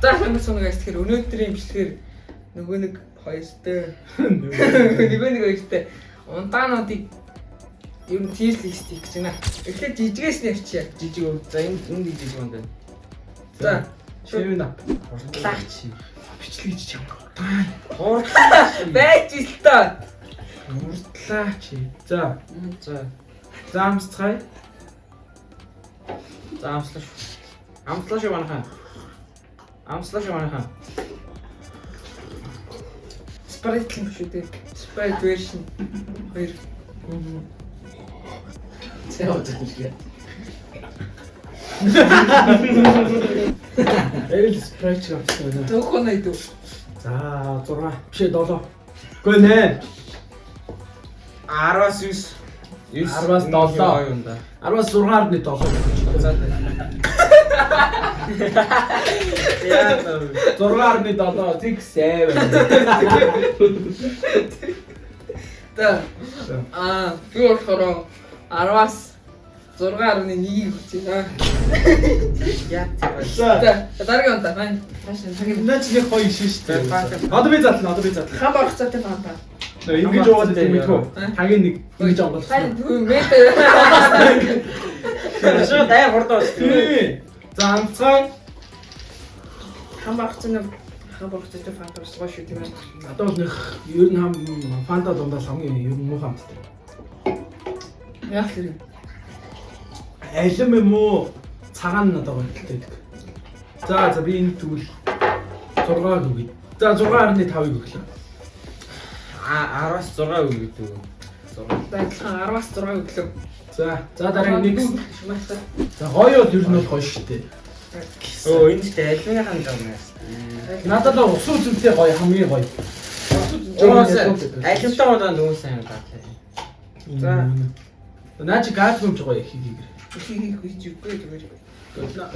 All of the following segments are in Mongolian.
За ямар соногоос тэгэхээр өнөөдрийн бичлэгээр нөгөө нэг хоёртой нөгөө нэг хоёртой ундаануудыг ер нь tier list хийх гэж байна. Эхлээд жижигээс нь явчихъя. Жижиг үү. За энэ жижиг юм байна. За шивэн ап. Хурдлаач. Бичлэг хийж юм. хурдлаач байж л та. Хурдлаач. За. Заамсцай. Заамслаш. Амслаш яваахан. Амслаш яваахан. Sprite юм шүү дээ. Sprite version 2. Цэвэрчээ. Эл Sprite авчихсан. Төөхөн айдуу. За 6 биш 7. Үгүй 8. 10-аас 9. 10-аас 7 юм да. 10-аас 6-аар 7. За. Яа. 6-аар 7 тэг 7. Та. Би болохоор 10-аас 6.1-ийг хүчээ. Яа. За дараагийн онтаа байна. Наач нэг хоёр шүү дээ. Одоо би задлаа. Хам багцаатай фанта. Ингэж уугаад юм мэдгүй. Хагийн нэг ингэж онгол. Хай метр. Шоо дай хурдаа шүү. За амцгай. Хам багцаатай фанта усгаа шүү тийм ээ. Одоо бол нэг ер нь хам фанта дундаас хамгийн ер нь муу хамттай. Яг л юм. Алим юм уу? Цагаан надад гойтой. За би энэ тэгвэл 6-ыг өгье. За 6.5-ыг өглөө. 10-аас 6 өгье гэдэг. 10-аас 6 өглөө. За дараагийн нэг. Шмаасаа. За гоё бол ер нь бол гоё шүү дээ. Оо энэ ч алимны хандаа юм. Надад л ус үзэнтэй гоё хамгийн гоё. Алимтай удаа нүүн сайн гатлаа. За. Наач газ юмч гоё хийгийгэр. Хийх гэж үгүй зүгээр.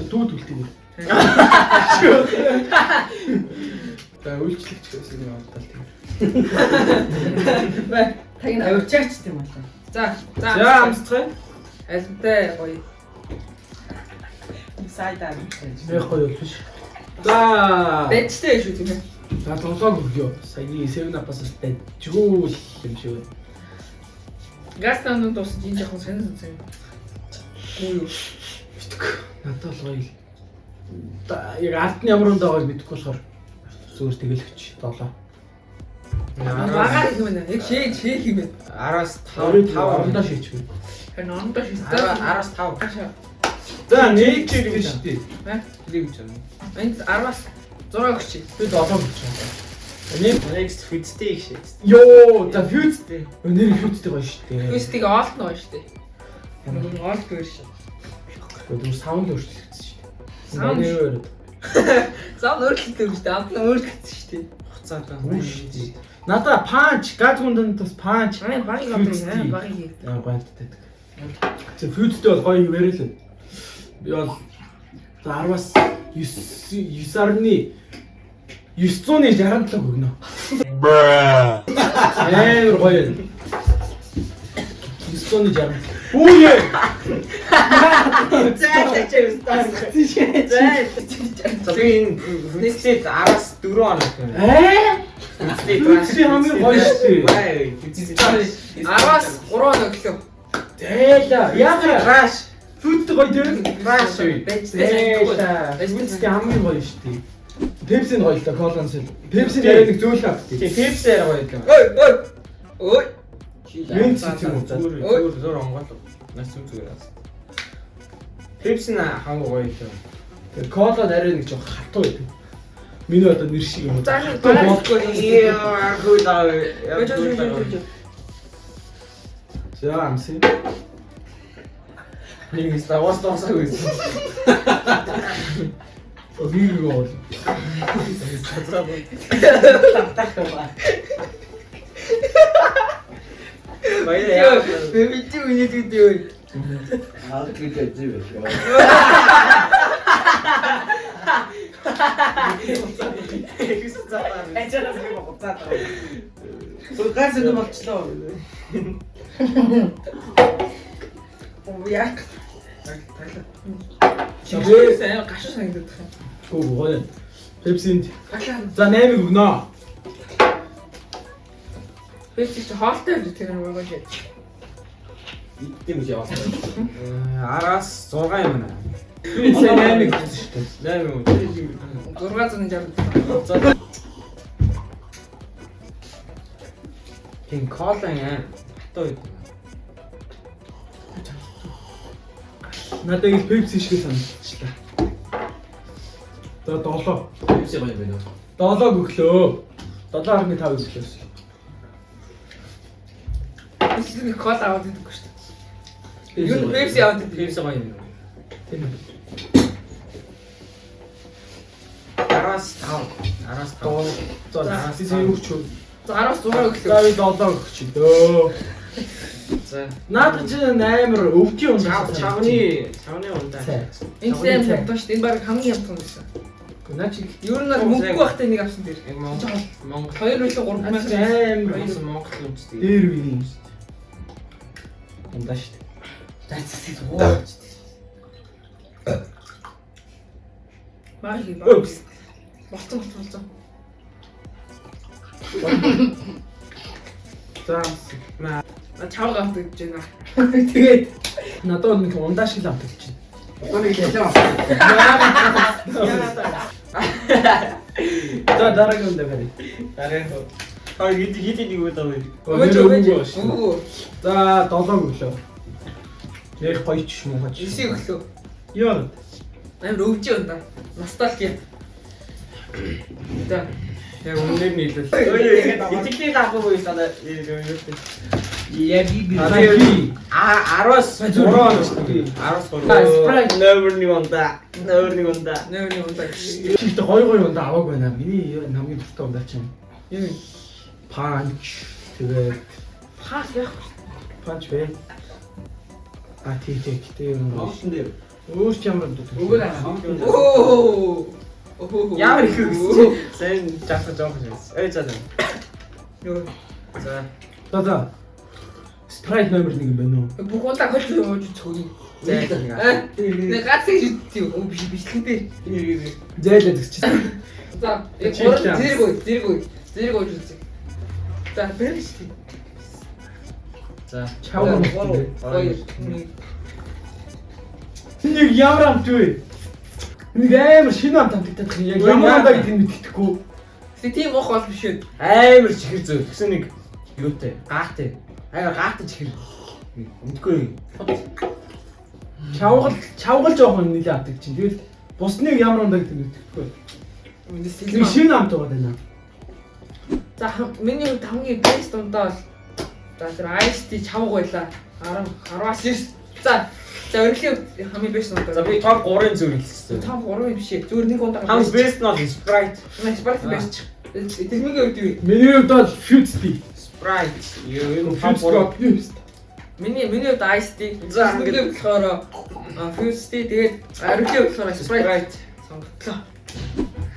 Дүүд үлдээ. За үйлчлэгч гэсэн юм байна тийм. Тагна Авчаач тийм байна. За амсцгай. альтай гоё. Сайдаа. Нэг гоё биш. За. Бэжтэй шүү тийм ээ. За тоглоог өгөө. Саяны 7-up-аас дэжгүүл юм шиг байна. Гастанд дуусч энэ жоохон сонирхолтой. Гүү юу? Надад л гоё. Яг ард нь ямар ундаа гоё мэдэхгүй болохоор зүгээр тэгэлэгч 7. Багаар юм байна. Яг шээ юм байна. 10-аас 5 ондоо шийдчихвэ. Тэр номдоо шээ. 10-аас 5. За нэг ч гэж шүү дээ. Лиг юм. Энд 10-аас 6 өгч. Би 7 гэж. Нэг Next Fitstay их шээ. ёо, за фьюзтэй. Өнөр фьюзтэй гоё шүү дээ. Фьюстиг олт нөө шүү дээ. Нэг олт version. Тэгвэл саунд өөрчлөгдсөн шүү Саунд? дээ. Саунд өөрчлөлттэй шүү дээ. Амт нь өөрчлөгдсөн шүү дээ. Хуцаатай. Шүү дээ. Надаа панч, газ гүндэн тус панч. Ай багийн авдаг багийн. Аа гонтдаг. Тэг фьюзтэй бол гоё юмэрэл. Би бол 10-аас 9-ны 967 өгнө. Амар гоё. 960. Үе. Зайтай За би энэ Fitstay 10-аас 4 оног юм. Фьюзтэй хамгийн гоё шүү дээ. Fitstay 10-аас 3 өглөө. Зээлээ. Яагаад Crash. фьюзтэй гоё дээ? Crash. Зээлээ. Фьюзтэй хамгийн гоё шүү дээ. Пепси нь гоё л да, коланс. Пепси дээр нэг зөөл авт. Тэг Pepsi-ээр гоё юм. Ой. Мэнц тийм үү? Зүгээр онгол. Нас зүгээр аа. Pepsi на хамгийн гоё юм. Тэр кола нарийн нэг жоо хатуу байдаг. Миний одоо нэр шиг юм уу? За Хатуу бодлоо. Яа, гудаа. За амси. Нэг ставас тосоо үйс. Огийг гол. Баяа. Би чи үнэ гэдэг. Аа гэдэг зүйл. Ажаараа би боцаад. Сургаас нь болчлоо. Оо яа. Чигээ сайн гашуу санагдаад байна. Гоё. Пепсинд. Ахаа. За 8-ыг өгнө. Пепси чи хоолтой юм тэр нэг гоё. Идэх юм шиг яваад. Араас 6 юм байна. Би сая 8-ыг өгсөн шүү дээ. 8 юм. 660. За. Тин кола яа. Хатуу юм. Надад их пепси шиг санагдчихлаа. За 7. Пепси гоё байна. 7-г өглөө. 7.5 өглөө. Пепси нэг кола аваад идэггүй шүү дээ. Юу нэг пепси аваад идэв. Пепси гоё юм. Тийм. Араас 5. Араас 5. За тийм юу ч юу. За 10-аас 6 өглөө. За би 7 өгч дөө. За. Надад ч амар өвчин юм. Чавны ундаа. Энэ сэм хямдсан шүү дээ. Энэ баг хамгийн хямдсан байсан. Наа чи Ер нь мөнгөгүй байхтай нэг авсан дээр. Монгол 2 билүү 3 амар байсан Монгол үндэстэй. дээр үгүй юм шүү дээ. Ундаа шүү дээ. Зайцсыг ууж. Баг юм. Өөс. Болцсон. За На чав гавт гэж байна. Тэгээд надад нэг ундаа шиг авдаг чинь. Таны хэлээ. За дараагийн ундаа барь. Дараа. Аа хит нэг удаа вэ. Өө. За 7 өглөө. Яг гоё ч юм уу гэж. 9 өглөө. Яа. Амар өвж юм да. Ностальги. За. Яг үнээр нийлэл. Итгэлийн гахгүй юу санаа. Яг би Араги. 10-аас 3 3 шүү дээ. 10-аас 3. Sprite. Нөөрний ундаа. Нөөрний ундаа. Нөөний ундаг. чигт гоё ундаа аваагүй байна. Миний хамгийн дуртай ундаа чинь. Юу? Панч. Тэгээд Хаас яах вэ? панч вэ. Тийм юм байна. Оошин дээр. Өөр ч ямар дуу. Өгөө аа. Оо. Ямар их үгс. Сайн жаах жоох юм. Эй за. Юу? За. За. Sprite номер 1 юм байна уу? Бүх удаа хөл ууж цогны. Нэг гацыг шидтий. Оо биш л дээ. Зээлээд өгч. За, зэрэг ууж үзье. За, бэрш. За. Чаваа. Гоё. Нэг ямар амт вэ? Нэг амар шинэ амт амтагдах юм. Яг ямар амтаг гэдэг нь мэддэхгүй. Тэ тийм уух бол биш үү? Амар чихэр зөө. Тэгсэн нэг юутай. Гаатай. Амар гаатай чихэр. Мэдгүй. Чавгал жоохон нэлээ амтдаг чинь. Тэгэл бусныг ямар амтаг гэдэг нь мэддэхгүй. Энд Нэг сэлэм. шинэ амт байгаа даа. За, миний хувьд хамгийн бест ундаа бол за тэр IST чавг байлаа. 10-аас 9. За, өргөлийн хамгийн бест ундаа. За би топ 3-ын зөв хэлсэн. Топ 3 биш ээ. Зүгээр нэг ундаа. Хамгийн бест нь Sprite. Спрайт бест. Тэрмигийн үед юу? Миний хувьд бол Fuse. Sprite. Юу Fuse топ 3. Fuse. Миний хувьд IST. За, ингээд болохоор Fuse тэгээд өргөлийн болохоор Sprite сонголтлоо.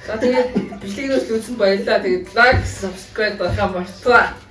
За тэгээд бичлэгнээс үзсэн баярлалаа. Тэгээд лайк, subscribe байхаа мартаа.